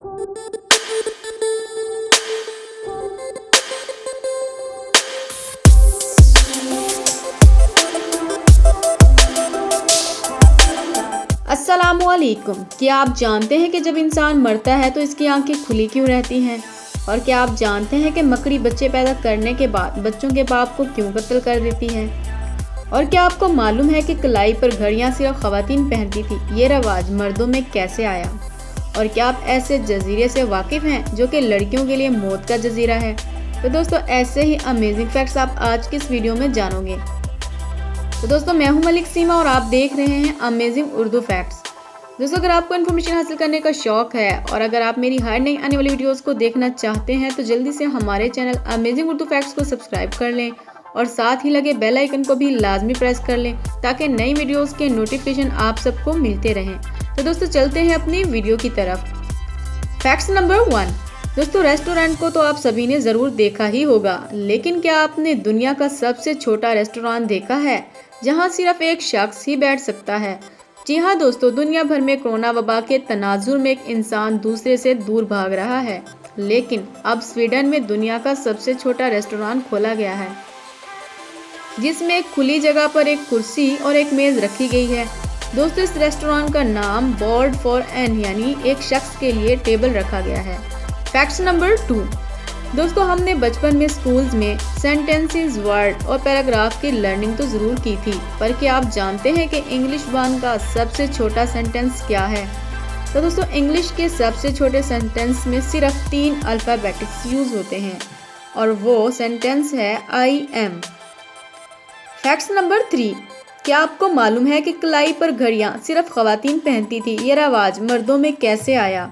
अस्सलामुअलैकुम। क्या आप जानते हैं कि जब इंसान मरता है तो इसकी आंखें खुली क्यों रहती हैं? और क्या आप जानते हैं कि मकड़ी बच्चे पैदा करने के बाद बच्चों के बाप को क्यों कत्ल कर देती है? और क्या आपको मालूम है कि कलाई पर घड़ियां सिर्फ ख़वातीन पहनती थी, ये रवाज मर्दों में कैसे आया? और क्या आप ऐसे जजीरे से वाकिफ़ हैं जो कि लड़कियों के लिए मौत का जजीरा है? तो दोस्तों, ऐसे ही अमेजिंग फैक्ट्स आप आज की इस वीडियो में जानोगे। तो दोस्तों, मैं हूं मलिक सीमा और आप देख रहे हैं अमेजिंग उर्दू फैक्ट्स। दोस्तों, अगर आपको इन्फॉर्मेशन हासिल करने का शौक है और अगर आप मेरी हर नई आने वाली वीडियोस को देखना चाहते हैं तो जल्दी से हमारे चैनल अमेजिंग उर्दू फैक्ट्स को सब्सक्राइब कर लें और साथ ही लगे बेल आइकन को भी लाजमी प्रेस कर लें ताकि नई वीडियोस के नोटिफिकेशन आप सबको मिलते रहें। तो दोस्तों, चलते हैं अपनी वीडियो की तरफ। Facts number 1। दोस्तों, रेस्टोरेंट को तो आप सभी ने ज़रूर देखा ही होगा, लेकिन क्या आपने दुनिया का सबसे छोटा रेस्टोरेंट देखा है जहां सिर्फ एक शख्स ही बैठ सकता है? जी हाँ दोस्तों, दुनिया भर में कोरोना वबा के तनाजुर में एक इंसान दूसरे से दूर भाग रहा है, लेकिन अब स्वीडन में दुनिया का सबसे छोटा रेस्टोरेंट खोला गया है जिसमें एक खुली जगह पर एक कुर्सी और एक मेज़ रखी गई है। दोस्तों, इस रेस्टोरेंट का नाम बोर्ड फॉर एन यानी एक शख्स के लिए टेबल रखा गया है। Facts number 2। दोस्तों, हमने बचपन में स्कूल्स में सेंटेंसेस, वर्ड और पैराग्राफ की लर्निंग तो ज़रूर की थी, पर क्या आप जानते हैं कि इंग्लिश ज़बान का सबसे छोटा सेंटेंस क्या है? तो दोस्तों, इंग्लिश के सबसे छोटे सेंटेंस में सिर्फ 3 अल्फ़ाबेटिक्स यूज़ होते हैं और वो सेंटेंस है आई एम। Facts number 3। क्या आपको मालूम है कि कलाई पर घड़ियाँ सिर्फ ख़वातीन पहनती थी? ये रवाज मर्दों में कैसे आया?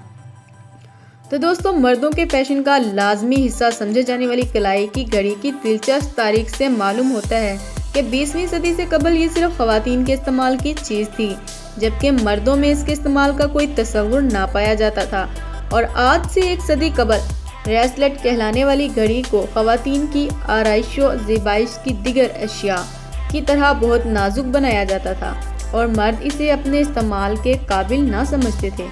तो दोस्तों, मर्दों के फैशन का लाजमी हिस्सा समझे जाने वाली कलाई की घड़ी की दिलचस्प तारीख से मालूम होता है कि 20वीं सदी से कबल ये सिर्फ ख़वातीन के इस्तेमाल की चीज़ थी, जबकि मर्दों में इसके इस्तेमाल का कोई तस्वुर ना पाया जाता था। और आज से एक सदी कबल ब्रेसलेट कहलाने वाली घड़ी को ख़वातीन की आराइश व ज़ेबाइश की दिगर अशिया की तरह बहुत नाजुक बनाया जाता था और मर्द इसे अपने इस्तेमाल के काबिल ना समझते थे।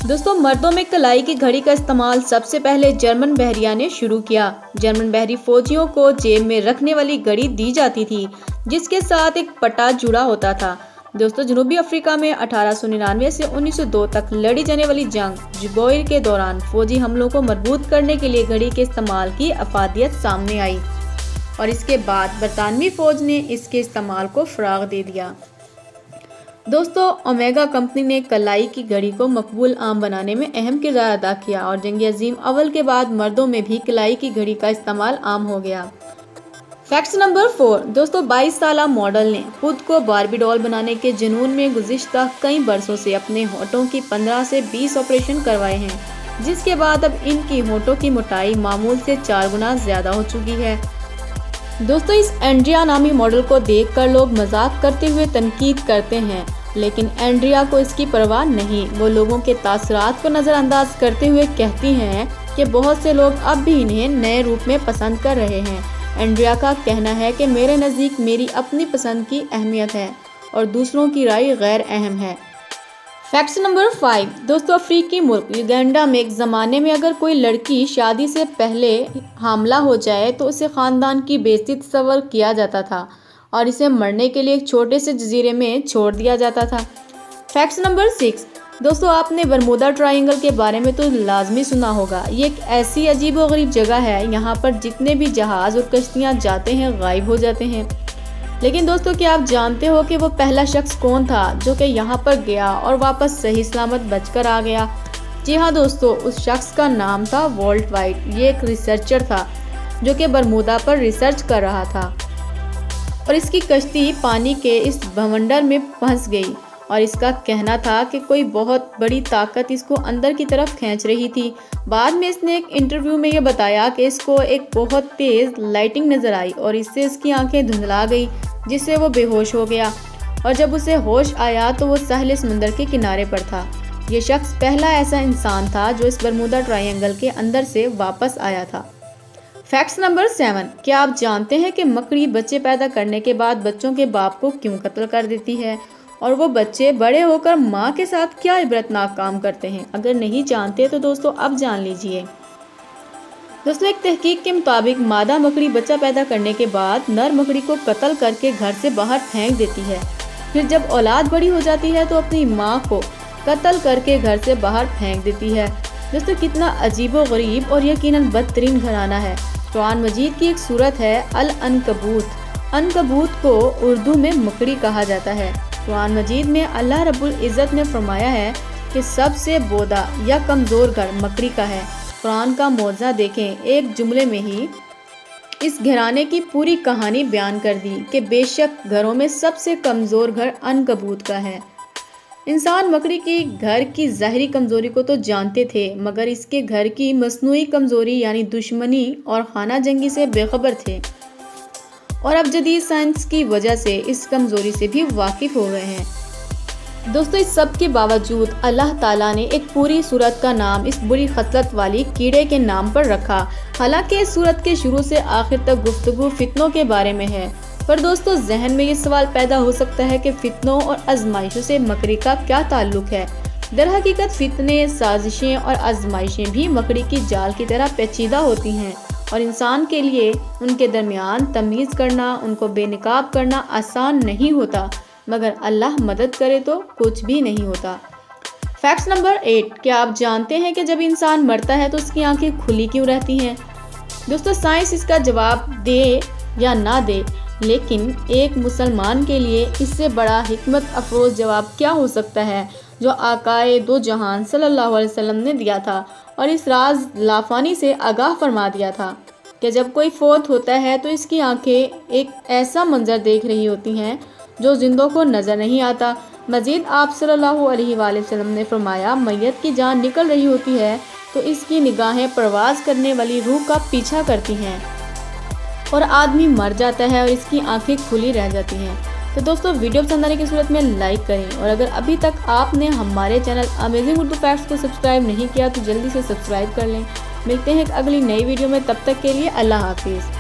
दोस्तों, मर्दों में कलाई की घड़ी का इस्तेमाल सबसे पहले जर्मन बहरिया ने शुरू किया। जर्मन बहरी फौजियों को जेब में रखने वाली घड़ी दी जाती थी जिसके साथ एक पटा जुड़ा होता था। दोस्तों, जनूबी अफ्रीका में 1899 से 1902 तक लड़ी जाने वाली जंग जुबोइर के दौरान फौजी हमलों को मजबूत करने के लिए घड़ी के इस्तेमाल की अफादियत सामने आई और इसके बाद बरतानवी फौज ने इसके इस्तेमाल को फ़राग़ दे दिया। दोस्तों, ओमेगा कंपनी ने कलाई की घड़ी को मकबूल आम बनाने में अहम किरदार अदा किया और जंग अजीम अव्वल के बाद मर्दों में भी कलाई की घड़ी का इस्तेमाल आम हो गया। Facts number 4। दोस्तों, 22 साला मॉडल ने खुद को बारबी डॉल बनाने के जुनून में गुज़िश्ता कई बरसों से अपने होठों की 15 से 20 ऑपरेशन करवाए हैं, जिसके बाद अब इनकी होठों की मोटाई मामूल से 4 गुना ज़्यादा हो चुकी है। दोस्तों, इस एंड्रिया नामी मॉडल को देखकर लोग मजाक करते हुए तनकीद करते हैं, लेकिन एंड्रिया को इसकी परवाह नहीं। वो लोगों के तासरात को नज़रअंदाज करते हुए कहती हैं कि बहुत से लोग अब भी इन्हें नए रूप में पसंद कर रहे हैं। एंड्रिया का कहना है कि मेरे नज़दीक मेरी अपनी पसंद की अहमियत है और दूसरों की राय गैर अहम है। Facts number 5। दोस्तों, अफ्रीकी मुल्क युगांडा में एक ज़माने में अगर कोई लड़की शादी से पहले हामला हो जाए तो उसे ख़ानदान की बेइज्जती तस्वर किया जाता था और इसे मरने के लिए एक छोटे से जजीरे में छोड़ दिया जाता था। Facts number 6। दोस्तों, आपने बरमूडा ट्रायंगल के बारे में तो लाजमी सुना होगा। ये एक ऐसी अजीब व गरीब जगह है, यहाँ पर जितने भी जहाज़ और कश्तियाँ जाते हैं गायब हो जाते हैं। लेकिन दोस्तों, क्या आप जानते हो कि वो पहला शख्स कौन था जो कि यहाँ पर गया और वापस सही सलामत बचकर आ गया? जी हाँ दोस्तों, उस शख्स का नाम था वॉल्ट वाइट। ये एक रिसर्चर था जो कि बरमूडा पर रिसर्च कर रहा था और इसकी कश्ती पानी के इस भंवर में फंस गई और इसका कहना था कि कोई बहुत बड़ी ताकत इसको अंदर की तरफ खींच रही थी। बाद में इसने एक इंटरव्यू में ये बताया कि इसको एक बहुत तेज़ लाइटिंग नज़र आई और इससे इसकी आंखें धुंधला गई, जिससे वो बेहोश हो गया और जब उसे होश आया तो वो साहिल समंदर के किनारे पर था। ये शख्स पहला ऐसा इंसान था जो इस बरमूडा ट्रायंगल के अंदर से वापस आया था। Facts number 7। क्या आप जानते हैं कि मकड़ी बच्चे पैदा करने के बाद बच्चों के बाप को क्यों कत्ल कर देती है? اور وہ بچے بڑے ہو کر ماں کے ساتھ کیا عبرتناک کام کرتے ہیں؟ اگر نہیں جانتے تو دوستو اب جان لیجئے۔ دوستو ایک تحقیق کے مطابق مادہ مکڑی بچہ پیدا کرنے کے بعد نر مکڑی کو قتل کر کے گھر سے باہر پھینک دیتی ہے، پھر جب اولاد بڑی ہو جاتی ہے تو اپنی ماں کو قتل کر کے گھر سے باہر پھینک دیتی ہے۔ دوستو کتنا عجیب و غریب اور یقیناً بدترین گھرانہ ہے۔ قرآن مجید کی ایک سورت ہے العنکبوت۔ عنکبوت کو اردو میں مکڑی کہا جاتا ہے۔ قرآن مجید میں اللہ رب العزت نے فرمایا ہے کہ سب سے بودا یا کمزور گھر مکڑی کا ہے۔ قرآن کا معجزہ دیکھیں، ایک جملے میں ہی اس گھرانے کی پوری کہانی بیان کر دی کہ بے شک گھروں میں سب سے کمزور گھر عنکبوت کا ہے۔ انسان مکڑی کی گھر کی ظاہری کمزوری کو تو جانتے تھے، مگر اس کے گھر کی مصنوعی کمزوری یعنی دشمنی اور خانہ جنگی سے بے خبر تھے، اور اب جدید سائنس کی وجہ سے اس کمزوری سے بھی واقف ہو گئے ہیں۔ دوستو اس سب کے باوجود اللہ تعالیٰ نے ایک پوری سورت کا نام اس بری خصلت والی کیڑے کے نام پر رکھا، حالانکہ اس سورت کے شروع سے آخر تک گفتگو فتنوں کے بارے میں ہے۔ پر دوستو ذہن میں یہ سوال پیدا ہو سکتا ہے کہ فتنوں اور آزمائشوں سے مکڑی کا کیا تعلق ہے؟ در حقیقت فتنے، سازشیں اور آزمائشیں بھی مکڑی کی جال کی طرح پیچیدہ ہوتی ہیں، اور انسان کے لیے ان کے درمیان تمیز کرنا، ان کو بے نقاب کرنا آسان نہیں ہوتا، مگر اللہ مدد کرے تو کچھ بھی نہیں ہوتا۔ فیکٹس نمبر 8، کیا آپ جانتے ہیں کہ جب انسان مرتا ہے تو اس کی آنکھیں کھلی کیوں رہتی ہیں؟ دوستو سائنس اس کا جواب دے یا نہ دے، لیکن ایک مسلمان کے لیے اس سے بڑا حکمت افروز جواب کیا ہو سکتا ہے جو آقائے دو جہان صلی اللہ علیہ وسلم نے دیا تھا، اور اس راز لافانی سے آگاہ فرما دیا تھا کہ جب کوئی فوت ہوتا ہے تو اس کی آنکھیں ایک ایسا منظر دیکھ رہی ہوتی ہیں جو زندوں کو نظر نہیں آتا۔ مزید آپ صلی اللہ علیہ وآلہ وسلم نے فرمایا، میت کی جان نکل رہی ہوتی ہے تو اس کی نگاہیں پرواز کرنے والی روح کا پیچھا کرتی ہیں، اور آدمی مر جاتا ہے اور اس کی آنکھیں کھلی رہ جاتی ہیں۔ تو دوستو ویڈیو پسند آنے کی صورت میں لائک کریں، اور اگر ابھی تک آپ نے ہمارے چینل امیزنگ اردو فیکٹس کو سبسکرائب نہیں کیا تو جلدی سے سبسکرائب کر لیں۔ ملتے ہیں ایک اگلی نئی ویڈیو میں، تب تک کے لیے اللہ حافظ۔